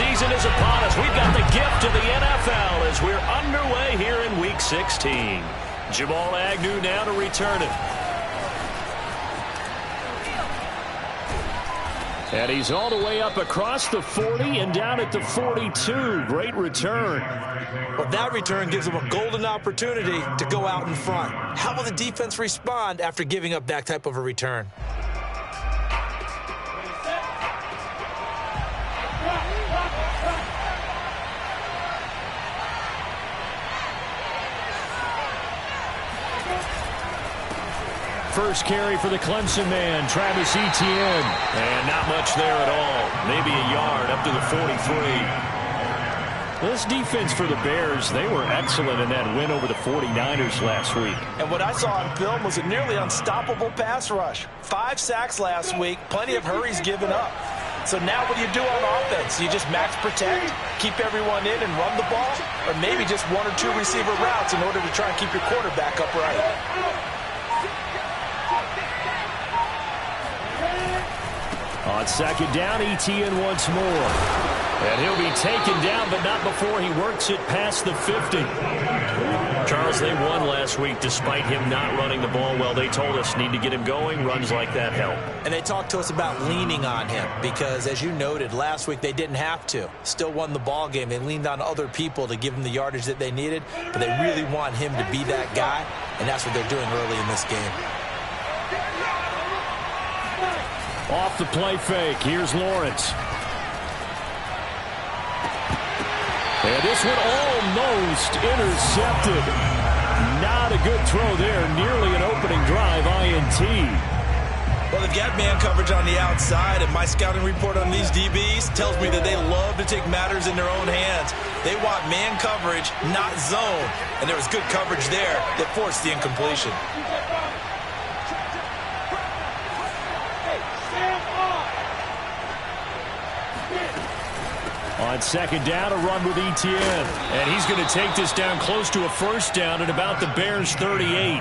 season is upon us. We've got the gift of the NFL as we're underway here in Week 16. Jamal Agnew now to return it. And he's all the way up across the 40 and down at the 42. Great return. Well, that return gives them a golden opportunity to go out in front. How will the defense respond after giving up that type of a return? First carry for the Clemson man, Travis Etienne. And not much there at all. Maybe a yard up to the 43. This defense for the Bears, they were excellent in that win over the 49ers last week. And what I saw on film was a nearly unstoppable pass rush. 5 sacks last week, plenty of hurries given up. So now what do you do on offense? You just max protect, keep everyone in and run the ball? Or maybe just 1 or 2 receiver routes in order to try and keep your quarterback upright? On second down, Etienne once more. And he'll be taken down, but not before he works it past the 50. Charles, they won last week despite him not running the ball well. They told us need to get him going. Runs like that help. And they talked to us about leaning on him because, as you noted, last week they didn't have to. Still won the ball game. They leaned on other people to give them the yardage that they needed, but they really want him to be that guy, and that's what they're doing early in this game. Off the play fake, here's Lawrence. And this one almost intercepted. Not a good throw there. Nearly an opening drive INT. Well, they've got man coverage on the outside, and my scouting report on these DBs tells me that they love to take matters in their own hands. They want man coverage, not zone. And there was good coverage there that forced the incompletion. On second down, a run with Etienne. And he's going to take this down close to a first down at about the Bears' 38.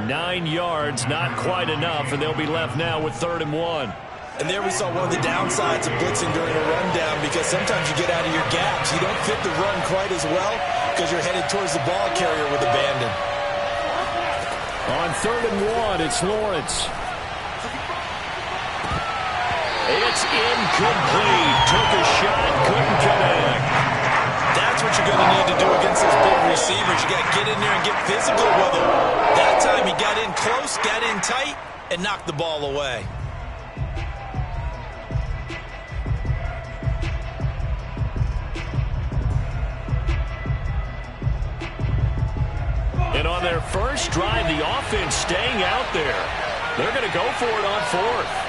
9 yards, not quite enough, and they'll be left now with 3rd and 1. And there we saw one of the downsides of blitzing during a rundown because sometimes you get out of your gaps. You don't fit the run quite as well because you're headed towards the ball carrier with abandon. On 3rd and 1, it's Lawrence. It's incomplete. Took a shot, couldn't connect. That's what you're going to need to do against those big receivers. You got to get in there and get physical with them. That time he got in close, got in tight, and knocked the ball away. And on their first drive, the offense staying out there. They're going to go for it on 4th.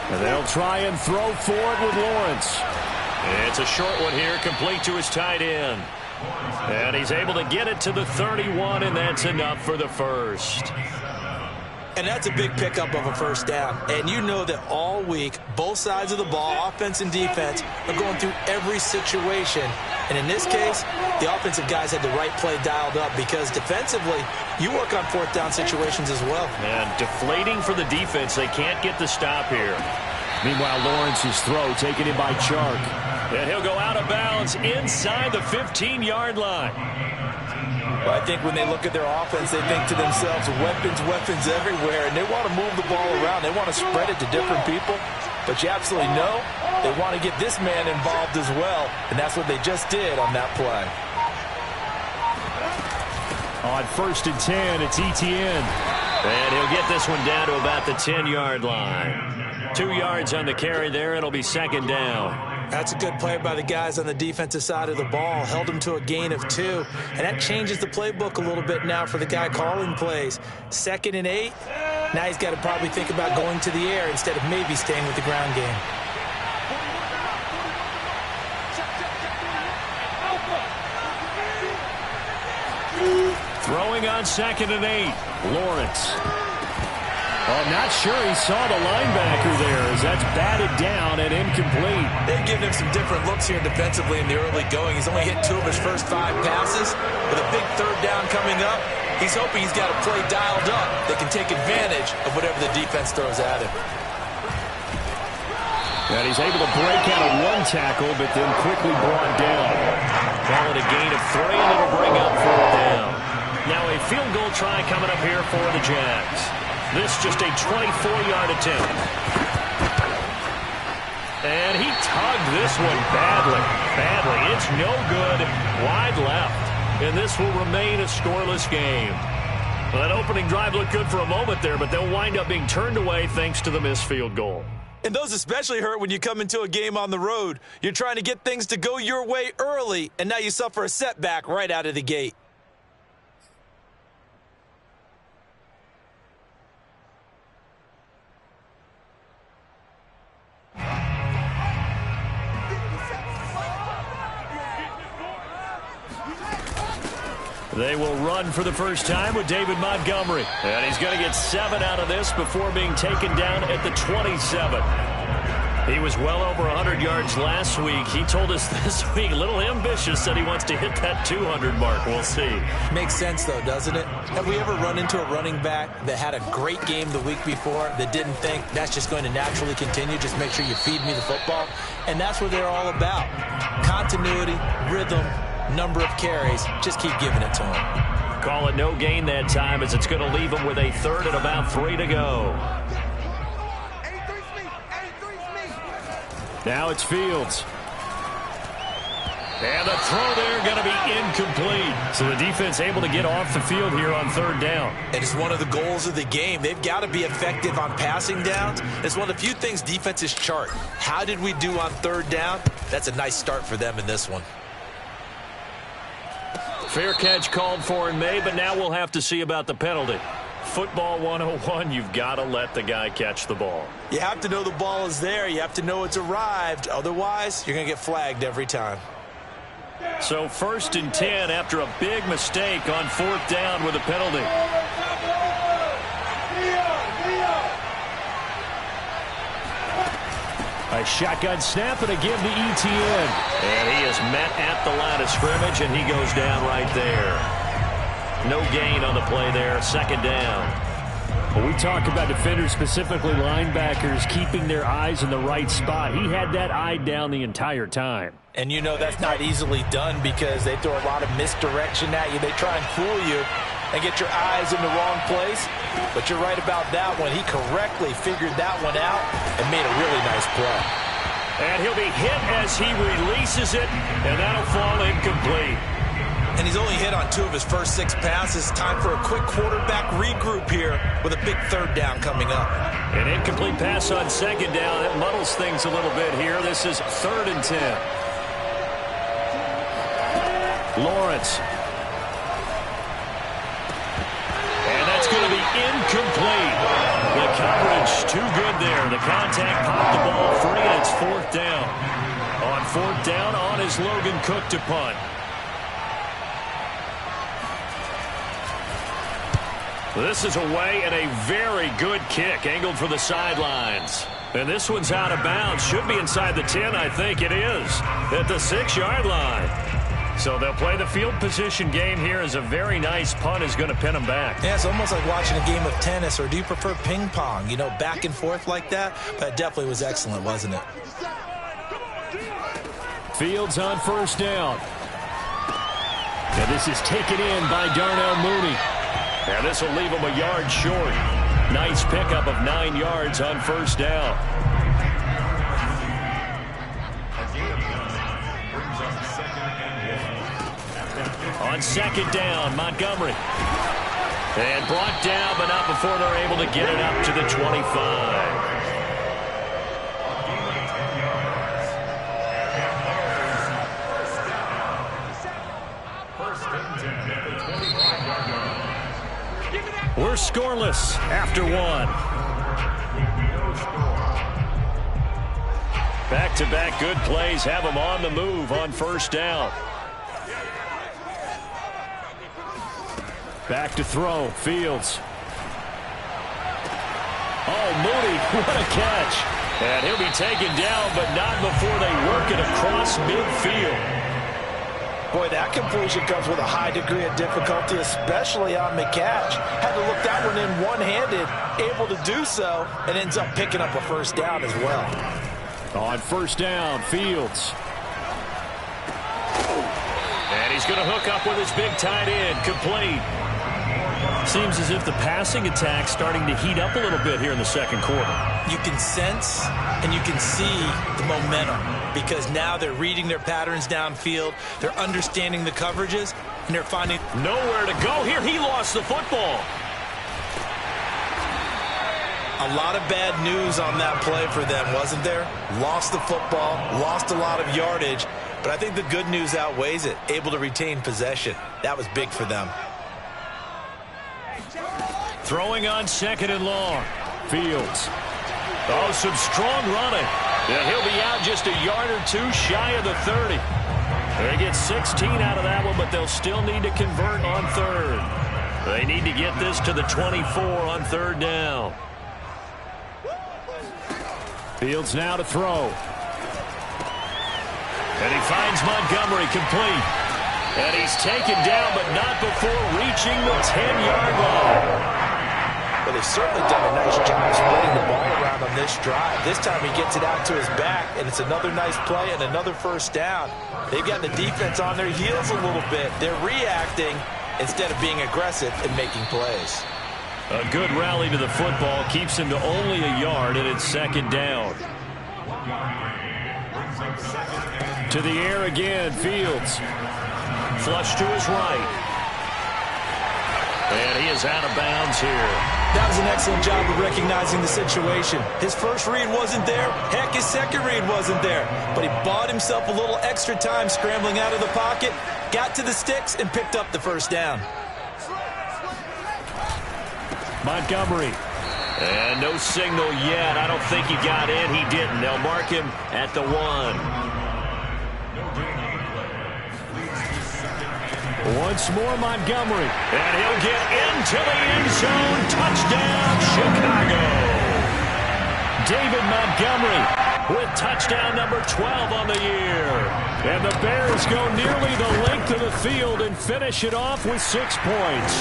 And they'll try and throw for it with Lawrence. It's a short one here, complete to his tight end. And he's able to get it to the 31, and that's enough for the first. And that's a big pickup of a first down. And you know that all week, both sides of the ball, offense and defense, are going through every situation. And in this case, the offensive guys had the right play dialed up because defensively, you work on 4th down situations as well. And deflating for the defense. They can't get the stop here. Meanwhile, Lawrence's throw taken in by Chark. And he'll go out of bounds inside the 15-yard line. Well, I think when they look at their offense, they think to themselves, weapons everywhere, and they want to move the ball around. They want to spread it to different people. But you absolutely know they want to get this man involved as well, and that's what they just did on that play. On 1st and 10, it's Etienne. And he'll get this one down to about the 10-yard line. 2 yards on the carry there. It'll be 2nd down. That's a good play by the guys on the defensive side of the ball. Held him to a gain of 2. And that changes the playbook a little bit now for the guy calling plays. 2nd and 8. Now he's got to probably think about going to the air instead of maybe staying with the ground game. Throwing on 2nd and 8. Lawrence. Oh, not sure he saw the linebacker there as that's batted down and incomplete. They've given him some different looks here defensively in the early going. He's only hit 2 of his first 5 passes. With a big 3rd down coming up, he's hoping he's got a play dialed up that can take advantage of whatever the defense throws at him. And he's able to break out of 1 tackle, but then quickly brought down. Call it a gain of 3, and it'll bring up 4th down. Now a field goal try coming up here for the Jags. This just a 24-yard attempt. And he tugged this one badly. It's no good. Wide left. And this will remain a scoreless game. Well, that opening drive looked good for a moment there, but they'll wind up being turned away thanks to the missed field goal. And those especially hurt when you come into a game on the road. You're trying to get things to go your way early, and now you suffer a setback right out of the gate. They will run for the first time with David Montgomery. And he's going to get 7 out of this before being taken down at the 27. He was well over 100 yards last week. He told us this week, a little ambitious, said he wants to hit that 200 mark. We'll see. Makes sense, though, doesn't it? Have we ever run into a running back that had a great game the week before that didn't think that's just going to naturally continue? Just make sure you feed me the football. And that's what they're all about. Continuity, rhythm, number of carries. Just keep giving it to him. Call it no gain that time as it's going to leave him with a 3rd and about 3 to go. Now it's Fields. And the throw there going to be incomplete. So the defense able to get off the field here on 3rd down. And it's one of the goals of the game. They've got to be effective on passing downs. It's one of the few things defenses chart. How did we do on 3rd down? That's a nice start for them in this one. Fair catch called for and made, but now we'll have to see about the penalty. Football 101, you've got to let the guy catch the ball. You have to know the ball is there. You have to know it's arrived. Otherwise, you're going to get flagged every time. So 1st and 10 after a big mistake on 4th down with a penalty. A shotgun snap and a give to Etienne. And he is met at the line of scrimmage, and he goes down right there. No gain on the play there. 2nd down. When we talk about defenders, specifically linebackers, keeping their eyes in the right spot, he had that eye down the entire time. And you know that's not easily done because they throw a lot of misdirection at you. They try and fool you and get your eyes in the wrong place. But you're right about that one. He correctly figured that one out and made a really nice play. And he'll be hit as he releases it, and that'll fall incomplete. And he's only hit on 2 of his first 6 passes. Time for a quick quarterback regroup here with a big 3rd down coming up. An incomplete pass on 2nd down. That muddles things a little bit here. This is 3rd and 10. Lawrence. And that's going to be incomplete. The coverage too good there. The contact popped the ball free, and it's 4th down. On 4th down, on is Logan Cook to punt. This is away and a very good kick angled for the sidelines. And this one's out of bounds. Should be inside the 10, I think it is. At the 6-yard line. So they'll play the field position game here as a very nice punt is going to pin them back. Yeah, it's almost like watching a game of tennis, or do you prefer ping pong? You know, back and forth like that? That definitely was excellent, wasn't it? Fields on 1st down. And this is taken in by Darnell Mooney. And this will leave him a yard short. Nice pickup of 9 yards on 1st down. On 2nd down, Montgomery. And brought down, but not before they're able to get it up to the 25. We're scoreless after 1. Back-to-back good plays have them on the move on 1st down. Back to throw, Fields. Oh, Mooney, what a catch. And he'll be taken down, but not before they work it across midfield. Boy, that completion comes with a high degree of difficulty, especially on the catch. Had to look that one in one-handed, able to do so, and ends up picking up a first down as well. On first down, Fields. And he's going to hook up with his big tight end, complete. Seems as if the passing attack's starting to heat up a little bit here in the second quarter. You can sense and you can see the momentum because now they're reading their patterns downfield, they're understanding the coverages, and they're finding nowhere to go here. He lost the football. A lot of bad news on that play for them, wasn't there? Lost the football, lost a lot of yardage, but I think the good news outweighs it. Able to retain possession. That was big for them. Throwing on second and long. Fields. Oh, some strong running. And he'll be out just a yard or two shy of the 30. They get 16 out of that one, but they'll still need to convert on third. They need to get this to the 24 on third down. Fields now to throw. And he finds Montgomery complete. And he's taken down, but not before reaching the 10-yard line. Well, they've certainly done a nice job spreading the ball around on this drive. This time he gets it out to his back, and it's another nice play and another first down. They've got the defense on their heels a little bit. They're reacting instead of being aggressive and making plays. A good rally to the football keeps him to only a yard, and it's second down. To the air again, Fields. Flush to his right. And he is out of bounds here. That was an excellent job of recognizing the situation. His first read wasn't there. Heck, his second read wasn't there. But he bought himself a little extra time scrambling out of the pocket, got to the sticks, and picked up the first down. Montgomery. And no signal yet. I don't think he got in. He didn't. They'll mark him at the 1. Once more, Montgomery. And he'll get into the end zone. Touchdown, Chicago. David Montgomery with touchdown number 12 on the year. And the Bears go nearly the length of the field and finish it off with 6 points.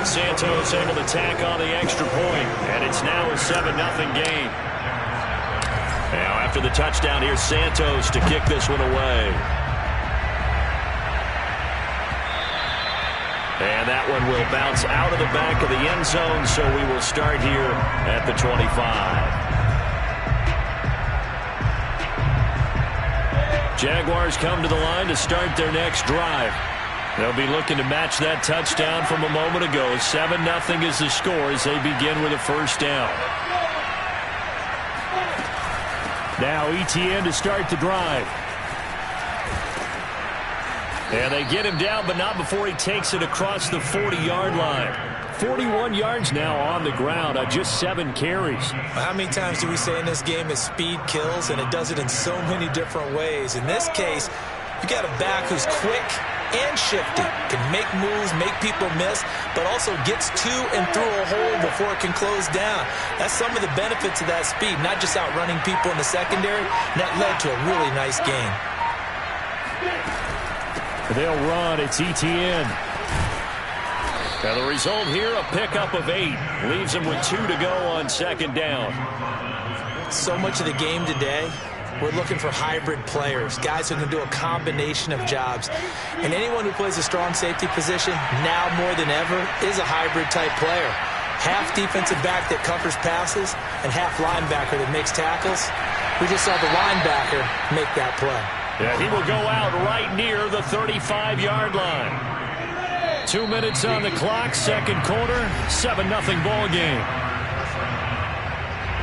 Santos able to tack on the extra point, and it's now a 7-0 game. Now after the touchdown, here's Santos to kick this one away. And that one will bounce out of the back of the end zone, so we will start here at the 25. Jaguars come to the line to start their next drive. They'll be looking to match that touchdown from a moment ago. 7-0 is the score as they begin with a first down. Now Etienne to start the drive. And they get him down, but not before he takes it across the 40-yard line. 41 yards now on the ground on just 7 carries. How many times do we say in this game is speed kills, and it does it in so many different ways. In this case, you got a back who's quick and shifty, can make moves, make people miss, but also gets to and through a hole before it can close down. That's some of the benefits of that speed, not just outrunning people in the secondary, and that led to a really nice game. They'll run. It's Etienne. Now the result here, a pickup of 8. Leaves them with 2 to go on second down. So much of the game today, we're looking for hybrid players, guys who can do a combination of jobs. And anyone who plays a strong safety position, now more than ever, is a hybrid-type player. Half defensive back that covers passes and half linebacker that makes tackles. We just saw the linebacker make that play. Yeah, he will go out right near the 35-yard line. 2 minutes on the clock, second quarter, 7-0 ball game.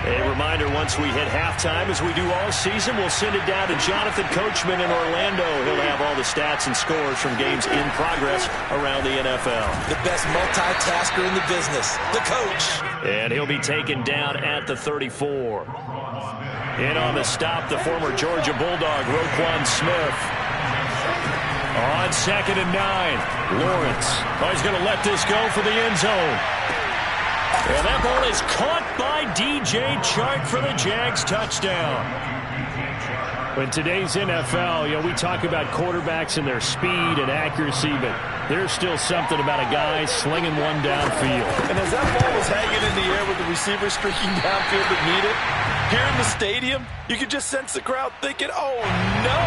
A reminder, once we hit halftime, as we do all season, we'll send it down to Jonathan Coachman in Orlando. He'll have all the stats and scores from games in progress around the NFL. The best multitasker in the business, the coach. And he'll be taken down at the 34. In on the stop, the former Georgia Bulldog, Roquan Smith. On second and 9, Lawrence. Oh, he's going to let this go for the end zone. And that ball is caught by DJ Chark for the Jags touchdown. In today's NFL, we talk about quarterbacks and their speed and accuracy, but there's still something about a guy slinging one downfield. And as that ball was hanging in the air with the receiver streaking downfield to meet it, here in the stadium, you could just sense the crowd thinking, oh, no.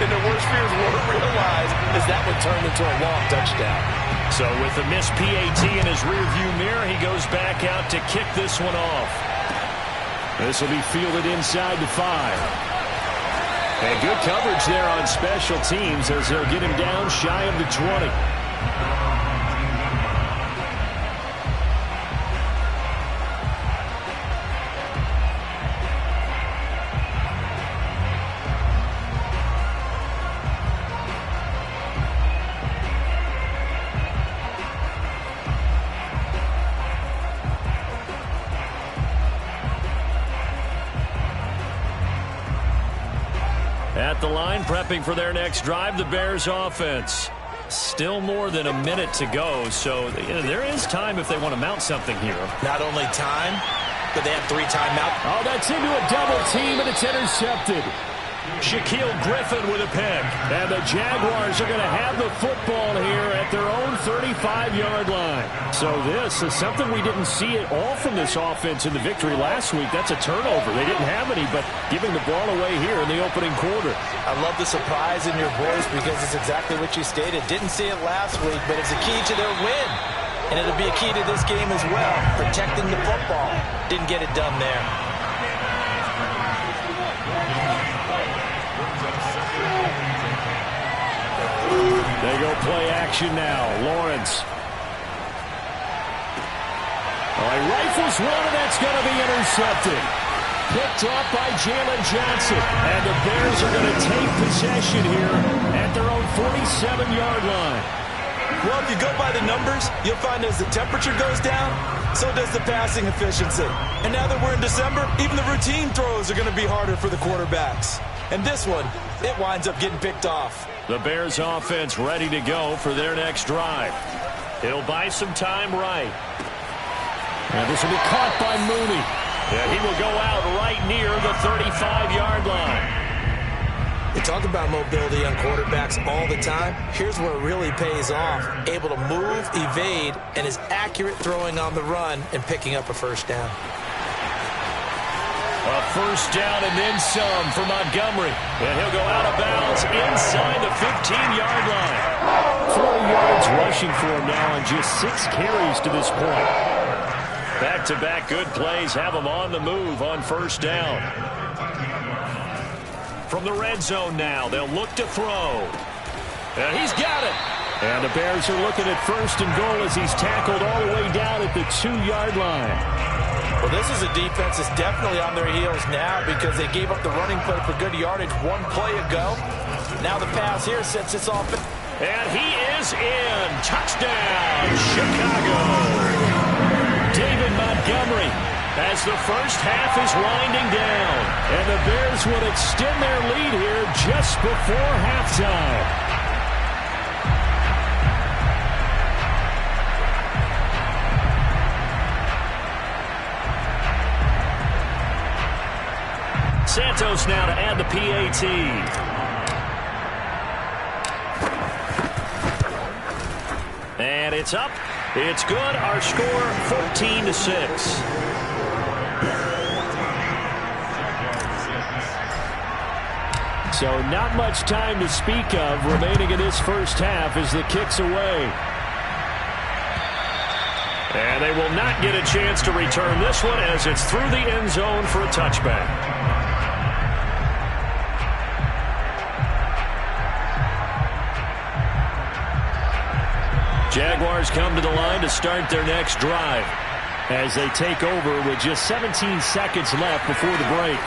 And their worst fears weren't realized as that would turn into a long touchdown. So with a missed PAT in his rearview mirror, he goes back out to kick this one off. This will be fielded inside the 5. And good coverage there on special teams as they'll get him down shy of the 20. At the line, prepping for their next drive, the Bears offense. Still more than a minute to go, so there is time if they want to mount something here. Not only time, but they have 3 timeouts. Oh, that's into a double team, and it's intercepted. Shaquill Griffin with a pick. And the Jaguars are going to have the football here at their own 35-yard line. So this is something we didn't see at all from this offense in the victory last week. That's a turnover. They didn't have any, but giving the ball away here in the opening quarter. I love the surprise in your voice because it's exactly what you stated. Didn't see it last week, but it's a key to their win. And it'll be a key to this game as well, protecting the football. Didn't get it done there. They go play action now. Lawrence. Oh, he rifles one, and that's going to be intercepted. Picked off by Jalen Johnson. And the Bears are going to take possession here at their own 47-yard line. Well, if you go by the numbers, you'll find as the temperature goes down, so does the passing efficiency. And now that we're in December, even the routine throws are going to be harder for the quarterbacks. And this one, it winds up getting picked off. The Bears offense ready to go for their next drive. It'll buy some time right. And this will be caught by Mooney. And he will go out right near the 35-yard line. You talk about mobility on quarterbacks all the time. Here's where it really pays off. Able to move, evade, and is accurate throwing on the run and picking up a first down. A first down and then some for Montgomery. And he'll go out of bounds inside the 15-yard line. 4 yards rushing for him now on just 6 carries to this point. Back-to-back good plays have him on the move on first down. From the red zone now, they'll look to throw. And he's got it. And the Bears are looking at first and goal as he's tackled all the way down at the 2-yard line. Well, this is a defense that's definitely on their heels now because they gave up the running play for good yardage 1 play ago. Now the pass here sets this off. And he is in. Touchdown, Chicago. David Montgomery as the first half is winding down. And the Bears will extend their lead here just before halftime. Santos now to add the PAT. And it's up. It's good. Our score 14-6. So not much time to speak of remaining in this first half as the kick's away. And they will not get a chance to return this one as it's through the end zone for a touchback. Jaguars come to the line to start their next drive as they take over with just 17 seconds left before the break.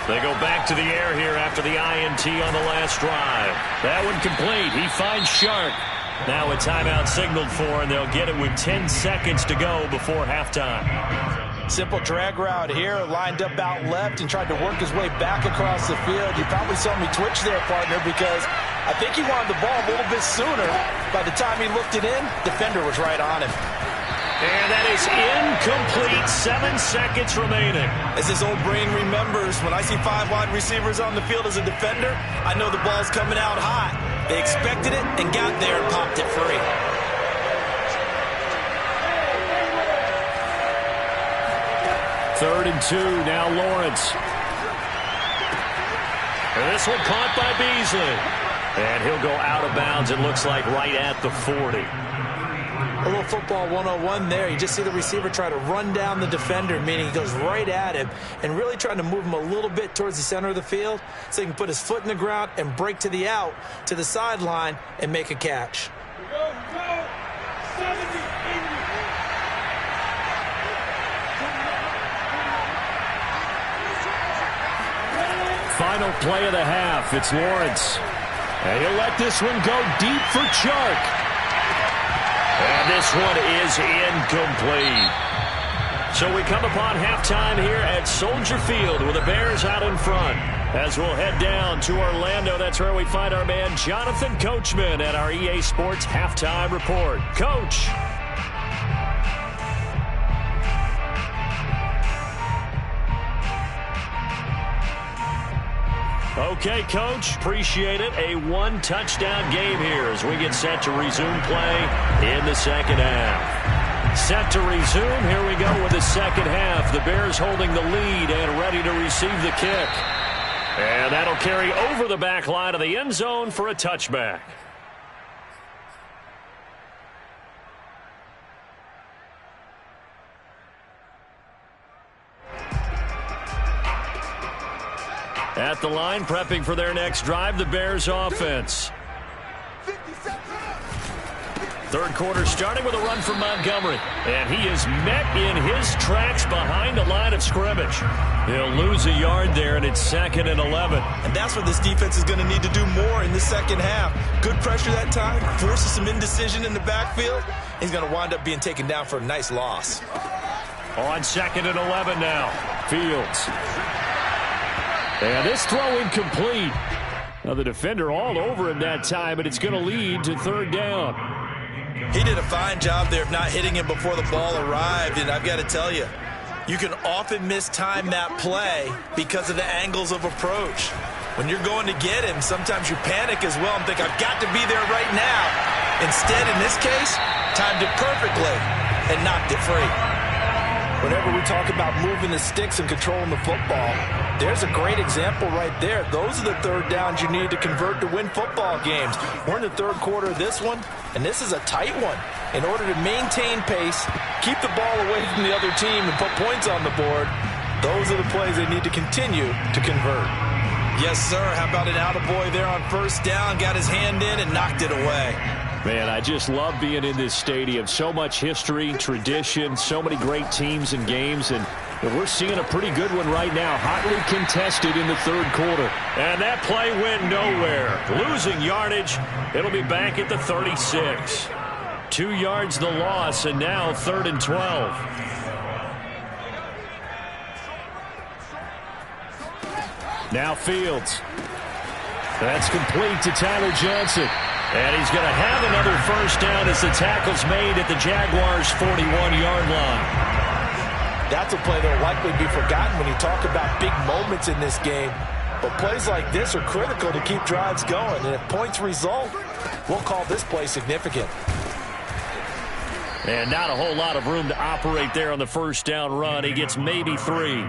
They go back to the air here after the INT on the last drive. That one complete. He finds Shark. Now a timeout signaled for, and they'll get it with 10 seconds to go before halftime. Simple drag route here, lined up out left and tried to work his way back across the field. You probably saw me twitch there, partner, because I think he wanted the ball a little bit sooner. By the time he looked it in, defender was right on him. And that is incomplete. 7 seconds remaining. As this old brain remembers, when I see 5 wide receivers on the field as a defender, I know the ball's coming out hot. They expected it and got there and popped it free. Third and 2, now Lawrence. And this one caught by Beasley. And he'll go out of bounds, it looks like, right at the 40. A little football 101 there. You just see the receiver try to run down the defender, meaning he goes right at him and really trying to move him a little bit towards the center of the field so he can put his foot in the ground and break to the out, to the sideline, and make a catch. Final play of the half. It's Lawrence. And he'll let this one go deep for Chark. And this one is incomplete. So we come upon halftime here at Soldier Field with the Bears out in front. As we'll head down to Orlando, that's where we find our man Jonathan Coachman at our EA Sports Halftime Report. Coach. Okay, Coach, appreciate it. A 1-touchdown game here as we get set to resume play in the second half. Set to resume. Here we go with the second half. The Bears holding the lead and ready to receive the kick. And that'll carry over the back line of the end zone for a touchback. At the line, prepping for their next drive, the Bears offense. Third quarter starting with a run from Montgomery. And he is met in his tracks behind the line of scrimmage. He'll lose a yard there, and it's 2nd and 11. And that's what this defense is going to need to do more in the second half. Good pressure that time, forces some indecision in the backfield. He's going to wind up being taken down for a nice loss. On 2nd and 11 now, Fields. And this throw incomplete. Now the defender all over him that time, but it's going to lead to third down. He did a fine job there of not hitting him before the ball arrived, and I've got to tell you, you can often mistime that play because of the angles of approach. When you're going to get him, sometimes you panic as well and think, I've got to be there right now. Instead, in this case, timed it perfectly and knocked it free. Whenever we talk about moving the sticks and controlling the football, there's a great example right there. Those are the third downs you need to convert to win football games. We're in the third quarter of this one, and this is a tight one. In order to maintain pace, keep the ball away from the other team, and put points on the board, those are the plays they need to continue to convert. Yes, sir. How about an attaboy there on first down? Got his hand in and knocked it away. Man, I just love being in this stadium. So much history, tradition, so many great teams and games, and we're seeing a pretty good one right now, hotly contested in the third quarter. And that play went nowhere. Losing yardage. It'll be back at the 36. 2 yards the loss, and now 3rd and 12. Now Fields. That's complete to Tyler Johnson. And he's going to have another first down as the tackle's made at the Jaguars' 41-yard line. That's a play that will likely be forgotten when you talk about big moments in this game. But plays like this are critical to keep drives going. And if points result, we'll call this play significant. And not a whole lot of room to operate there on the first down run. He gets maybe 3.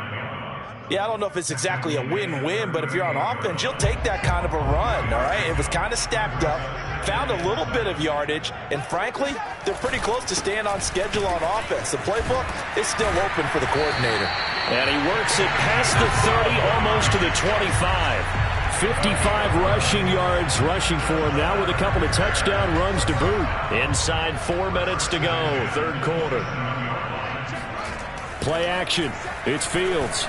Yeah, I don't know if it's exactly a win-win, but if you're on offense, you'll take that kind of a run, all right? It was kind of stacked up, found a little bit of yardage, and frankly, they're pretty close to staying on schedule on offense. The playbook is still open for the coordinator. And he works it past the 30, almost to the 25. 55 rushing yards rushing for him now with a couple of touchdown runs to boot. Inside 4 minutes to go, third quarter. Play action. It's Fields.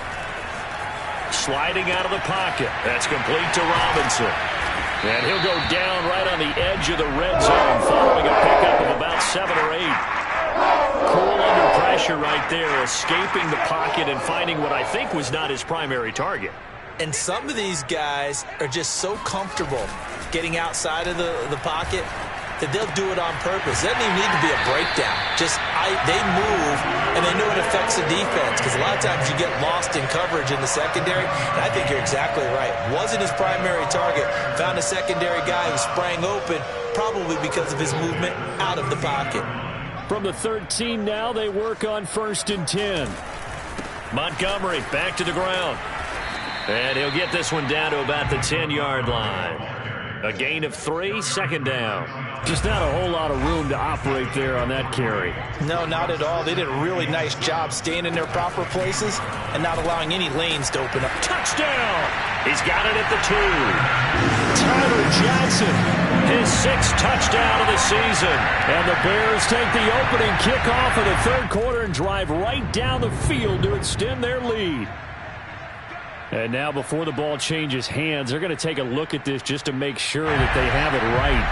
Sliding out of the pocket. That's complete to Robinson. And he'll go down right on the edge of the red zone following a pickup of about 7 or 8. Cool under pressure right there, escaping the pocket and finding what I think was not his primary target. And some of these guys are just so comfortable getting outside of the pocket that they'll do it on purpose. It doesn't even need to be a breakdown. Just they move, and they know it affects the defense because a lot of times you get lost in coverage in the secondary, and I think you're exactly right. Wasn't his primary target. Found a secondary guy who sprang open, probably because of his movement out of the pocket. From the 13 now, they work on 1st and 10. Montgomery back to the ground. And he'll get this one down to about the 10-yard line. A gain of 3, 2nd down. Just not a whole lot of room to operate there on that carry. No, not at all. They did a really nice job staying in their proper places and not allowing any lanes to open up. Touchdown! He's got it at the 2. Tyler Johnson, his 6th touchdown of the season. And the Bears take the opening kickoff of the 3rd quarter and drive right down the field to extend their lead. And now before the ball changes hands, they're going to take a look at this just to make sure that they have it right.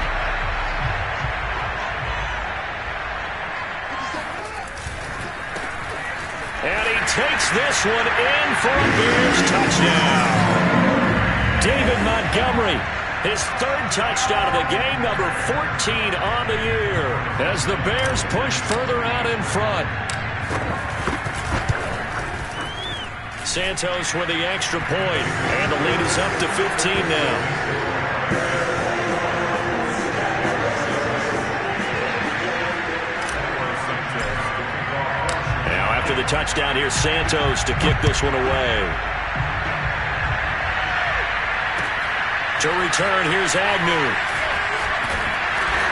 And he takes this one in for a Bears touchdown. David Montgomery, his 3rd touchdown of the game, number 14 on the year, as the Bears push further out in front. Santos with the extra point, and the lead is up to 15 now. Now after the touchdown, here's Santos to kick this one away. To return, here's Agnew.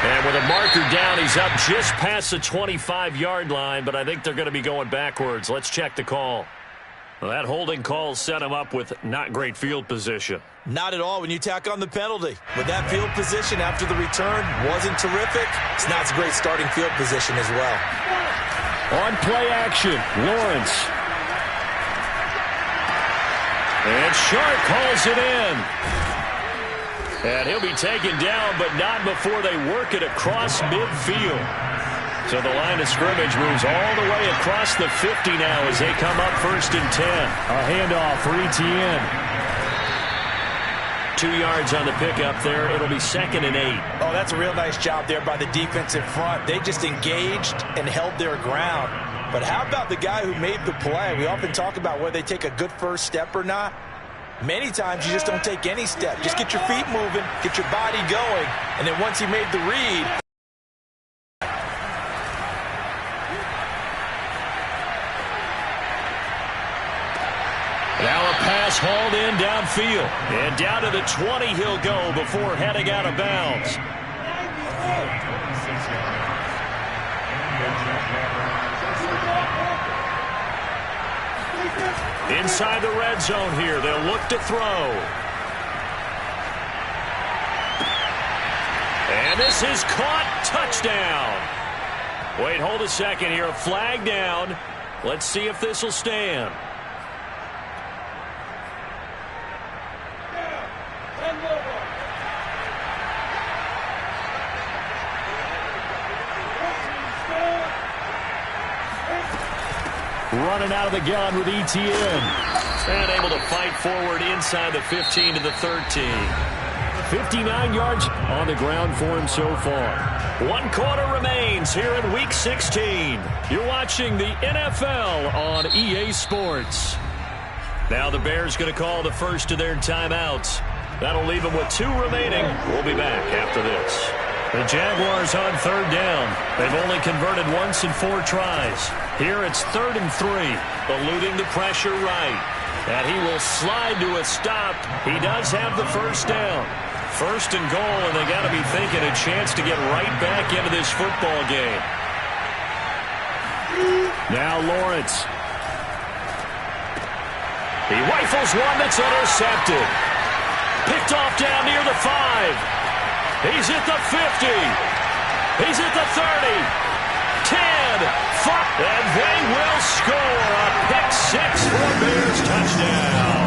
And with a marker down, he's up just past the 25-yard line, but I think they're going to be going backwards. Let's check the call. Well, that holding call set him up with not great field position. Not at all when you tack on the penalty. With that field position after the return wasn't terrific, it's not a great starting field position as well. On play action, Lawrence. And Sharp calls it in. And he'll be taken down, but not before they work it across midfield. So the line of scrimmage moves all the way across the 50 now as they come up 1st and 10. A handoff for Etienne. 2 yards on the pickup there. It'll be 2nd and 8. Oh, that's a real nice job there by the defense in front. They just engaged and held their ground. But how about the guy who made the play? We often talk about whether they take a good first step or not. Many times you just don't take any step. Just get your feet moving, get your body going, and then once he made the read. Now a pass hauled in downfield. And down to the 20 he'll go before heading out of bounds. Inside the red zone here, they'll look to throw. And this is caught. Touchdown. Wait, hold a second here. A flag down. Let's see if this will stand. Running out of the gun with Etienne. And able to fight forward inside the 15 to the 13. 59 yards on the ground for him so far. 1 quarter remains here in Week 16. You're watching the NFL on EA Sports. Now the Bears going to call the first of their timeouts. That'll leave them with 2 remaining. We'll be back after this. The Jaguars on 3rd down. They've only converted once in 4 tries. Here it's 3rd and 3. Eluding the pressure right. And he will slide to a stop. He does have the first down. 1st and goal, and they got to be thinking a chance to get right back into this football game. Now Lawrence. He rifles one that's intercepted. Picked off down near the 5. He's at the 50. He's at the 30. 10. 5. And they will score a pick 6 for a Bears touchdown.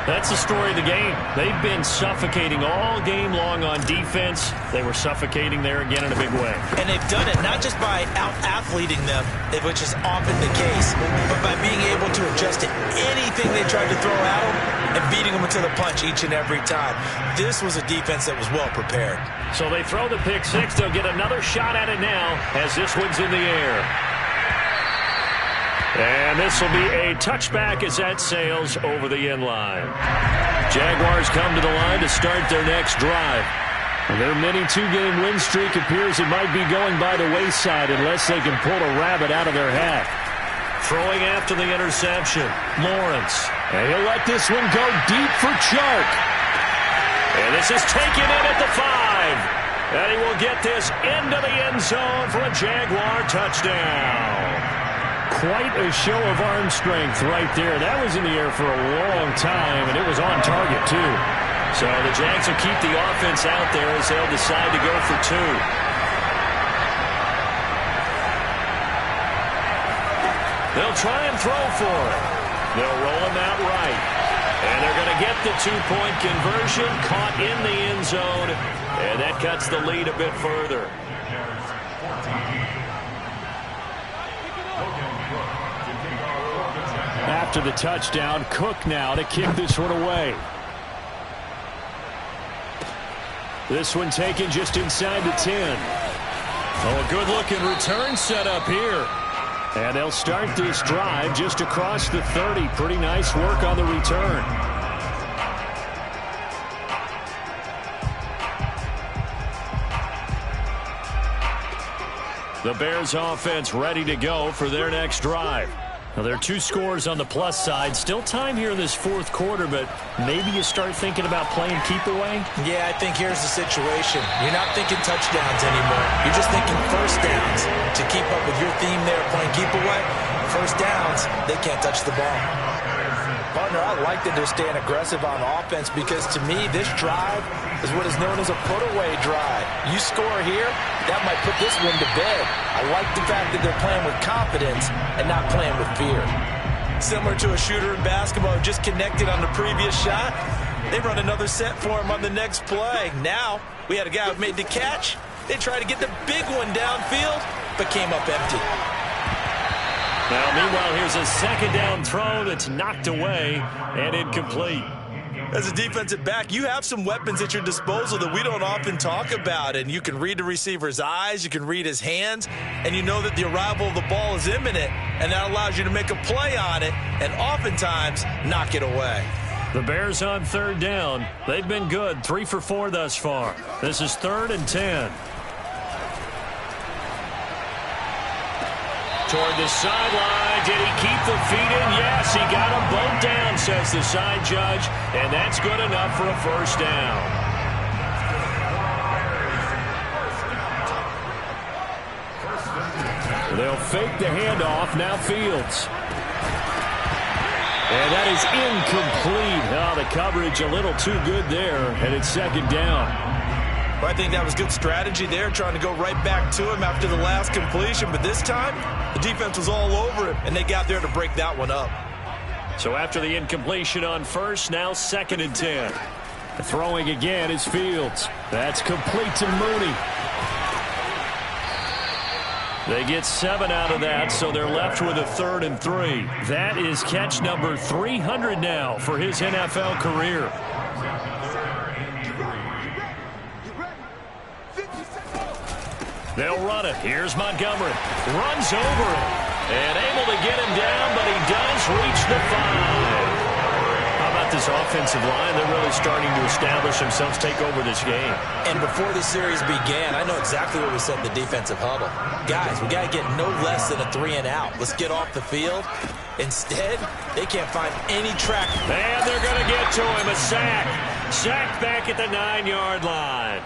That's the story of the game. They've been suffocating all game long on defense. They were suffocating there again in a big way. And they've done it not just by out-athleting them, which is often the case, but by being able to adjust to anything they tried to throw at them and beating them to the punch each and every time. This was a defense that was well prepared. So they throw the pick six. They'll get another shot at it now as this one's in the air. And this will be a touchback as that sails over the end line. Jaguars come to the line to start their next drive. And their mini two-game win streak appears it might be going by the wayside unless they can pull a rabbit out of their hat. Throwing after the interception, Lawrence. And he'll let this one go deep for Chark. And this is taken in at the 5. And he will get this into the end zone for a Jaguar touchdown. Quite a show of arm strength right there. That was in the air for a long time, and it was on target, too. So the Jags will keep the offense out there as they'll decide to go for 2. They'll try and throw for it. They'll roll him out right. And they're going to get the 2-point conversion, caught in the end zone, and that cuts the lead a bit further. After the touchdown, Cook now to kick this one away. This one taken just inside the 10. Oh, a good-looking return set up here. And they'll start this drive just across the 30. Pretty nice work on the return. The Bears offense ready to go for their next drive. Now, there are 2 scores on the plus side. Still time here in this fourth quarter, but maybe you start thinking about playing keep away? Yeah, I think here's the situation. You're not thinking touchdowns anymore. You're just thinking first downs. To keep up with your theme there, playing keep away, first downs, they can't touch the ball. Partner, I like that they're staying aggressive on offense because, to me, this drive is what is known as a put-away drive. You score here, that might put this one to bed. I like the fact that they're playing with confidence and not playing with fear. Similar to a shooter in basketball who just connected on the previous shot, they run another set for him on the next play. Now, we had a guy who made the catch. They tried to get the big one downfield, but came up empty. Now, meanwhile, here's a second down throw that's knocked away and incomplete. As a defensive back, you have some weapons at your disposal that we don't often talk about, and you can read the receiver's eyes, you can read his hands, and you know that the arrival of the ball is imminent, and that allows you to make a play on it and oftentimes knock it away. The Bears on third down. They've been good, 3 for 4 thus far. This is 3rd and 10. Toward the sideline. Did he keep the feet in? Yes, he got them both down, says the side judge. And that's good enough for a first down. They'll fake the handoff. Now Fields. And that is incomplete. Oh, the coverage a little too good there. And it's second down. Well, I think that was good strategy there, trying to go right back to him after the last completion. But this time, the defense was all over him, and they got there to break that one up. So after the incompletion on first, now 2nd and 10. Throwing again is Fields. That's complete to Mooney. They get 7 out of that, so they're left with a 3rd and 3. That is catch number 300 now for his NFL career. They'll run it. Here's Montgomery. Runs over it. And able to get him down, but he does reach the 5. How about this offensive line? They're really starting to establish themselves, take over this game. And before the series began, I know exactly what we said in the defensive huddle. Guys, we got to get no less than a 3-and-out. Let's get off the field. Instead, they can't find any track. And they're going to get to him. A sack. Sacked back at the 9-yard line.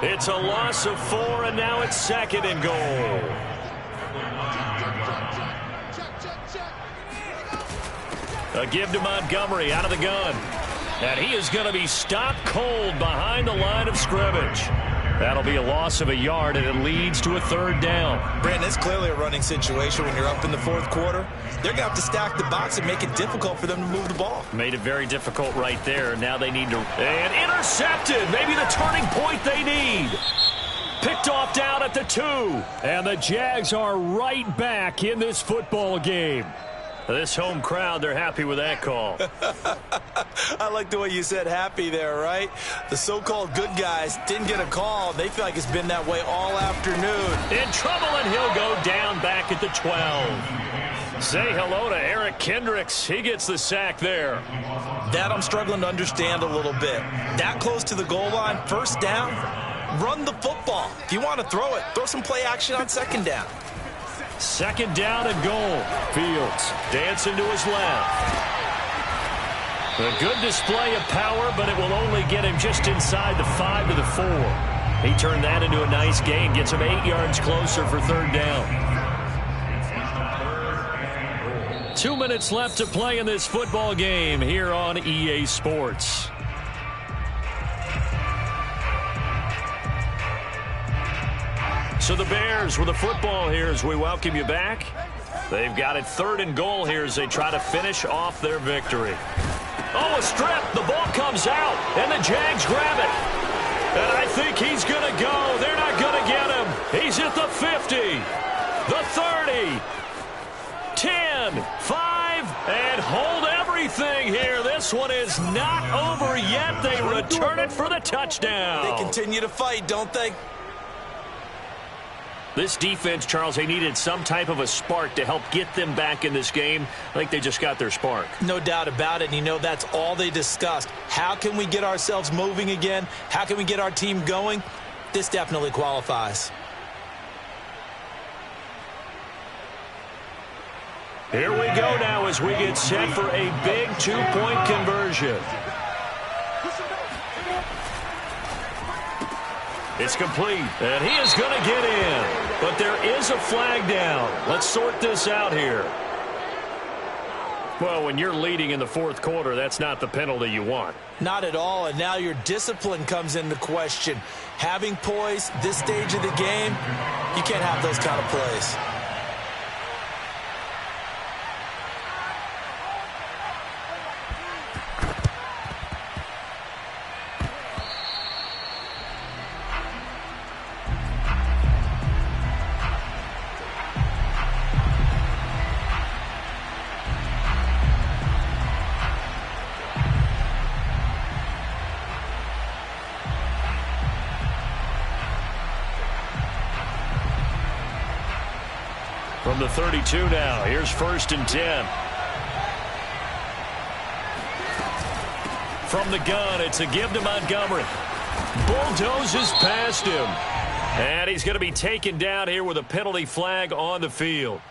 It's a loss of 4, and now it's 2nd and goal. A give to Montgomery out of the gun. And he is going to be stopped cold behind the line of scrimmage. That'll be a loss of a yard, and it leads to a third down. Brandon, it's clearly a running situation when you're up in the fourth quarter. They're going to have to stack the box and make it difficult for them to move the ball. Made it very difficult right there. Now they need to... And intercepted! Maybe the turning point they need. Picked off down at the 2. And the Jags are right back in this football game. This home crowd, they're happy with that call. I like the way you said happy there, right? The so-called good guys didn't get a call. They feel like it's been that way all afternoon. In trouble, and he'll go down back at the 12. Say hello to Eric Kendricks. He gets the sack there. That I'm struggling to understand a little bit. That close to the goal line, first down, run the football. If you want to throw it, throw some play action on second down. Second down and goal. Fields dancing to his left. A good display of power, but it will only get him just inside the 5 to the 4. He turned that into a nice gain, gets him 8 yards closer for third down. 2 minutes left to play in this football game here on EA Sports. So the Bears with the football here as we welcome you back. They've got it third and goal here as they try to finish off their victory. Oh, a strip. The ball comes out, and the Jags grab it. And I think he's going to go. They're not going to get him. He's at the 50, the 30, 10, 5, and hold everything here. This one is not over yet. They return it for the touchdown. They continue to fight, don't they? This defense, Charles, they needed some type of a spark to help get them back in this game. I think they just got their spark. No doubt about it. And you know, that's all they discussed. How can we get ourselves moving again? How can we get our team going? This definitely qualifies. Here we go now as we get set for a big two-point conversion. It's complete, and he is going to get in. But there is a flag down. Let's sort this out here. Well, when you're leading in the fourth quarter, that's not the penalty you want. Not at all, and now your discipline comes into question. Having poise this stage of the game, you can't have those kind of plays. From the 32 now, here's 1st and 10. From the gun, it's a give to Montgomery. Bulldozes past him. And he's going to be taken down here with a penalty flag on the field.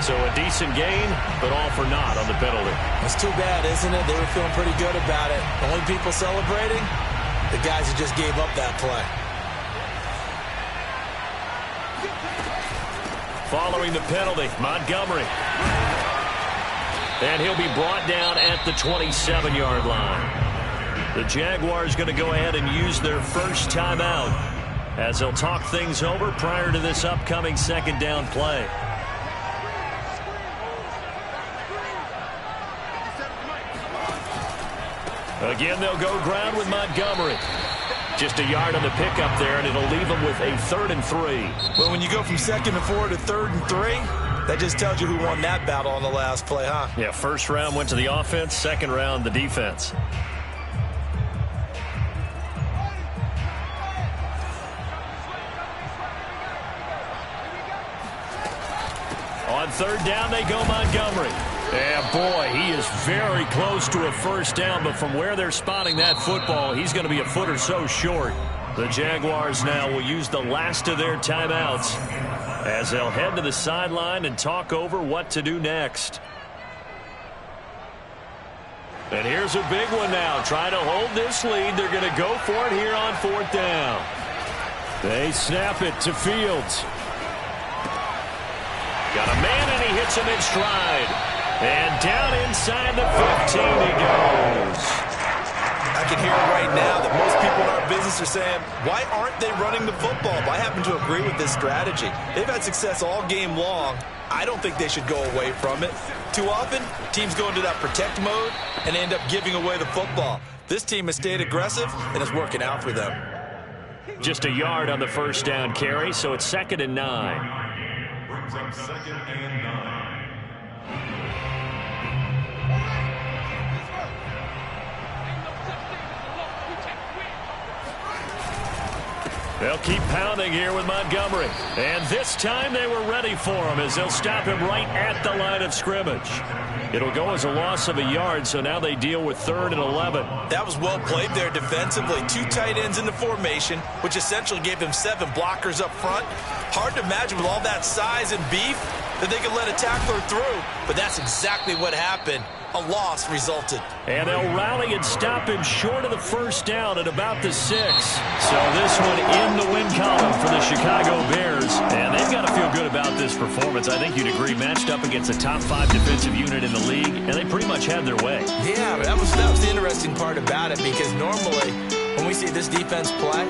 So a decent gain, but all for naught on the penalty. It's too bad, isn't it? They were feeling pretty good about it. The only people celebrating, the guys who just gave up that play. Following the penalty, Montgomery. And he'll be brought down at the 27-yard line. The Jaguars going to go ahead and use their first timeout as they'll talk things over prior to this upcoming second down play. Again, they'll go ground with Montgomery. Just a yard on the pickup there, and it'll leave them with a 3rd and 3. Well, when you go from 2nd and 4 to 3rd and 3, that just tells you who won that battle on the last play, huh? Yeah, first round went to the offense, second round the defense. On 3rd down, they go Montgomery. Yeah, boy, he is very close to a first down, but from where they're spotting that football, he's going to be a foot or so short. The Jaguars now will use the last of their timeouts as they'll head to the sideline and talk over what to do next. And here's a big one now. Trying to hold this lead. They're going to go for it here on 4th down. They snap it to Fields. Got a man, and he hits him in stride. And down inside the 15 he goes. I can hear it right now that most people in our business are saying, why aren't they running the football? But I happen to agree with this strategy. They've had success all game long. I don't think they should go away from it. Too often, teams go into that protect mode and end up giving away the football. This team has stayed aggressive, and it's working out for them. Just a yard on the first down carry, so it's 2nd and 9. Brings up 2nd and 9. They'll keep pounding here with Montgomery. And this time they were ready for him as they'll stop him right at the line of scrimmage. It'll go as a loss of a yard, so now they deal with 3rd and 11. That was well played there defensively. 2 tight ends in the formation, which essentially gave them 7 blockers up front. Hard to imagine with all that size and beef that they could let a tackler through, but that's exactly what happened. A loss resulted. And they'll rally and stop him short of the first down at about the 6. So this one in the win column for the Chicago Bears. And they've got to feel good about this performance. I think you'd agree, matched up against a top 5 defensive unit in the league, and they pretty much had their way. Yeah, that was the interesting part about it, because normally when we see this defense play,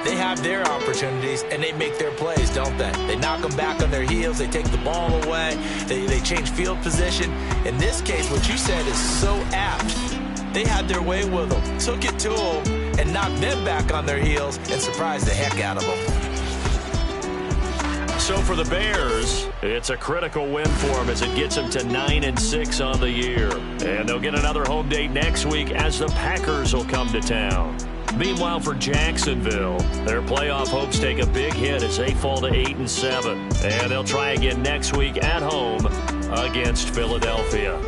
they have their opportunities, and they make their plays, don't they? They knock them back on their heels. They take the ball away. They change field position. In this case, what you said is so apt. They had their way with them, took it to them, and knocked them back on their heels and surprised the heck out of them. So for the Bears, it's a critical win for them as it gets them to 9-6 on the year. And they'll get another home date next week as the Packers will come to town. Meanwhile, for Jacksonville, their playoff hopes take a big hit as they fall to 8-7. And they'll try again next week at home against Philadelphia.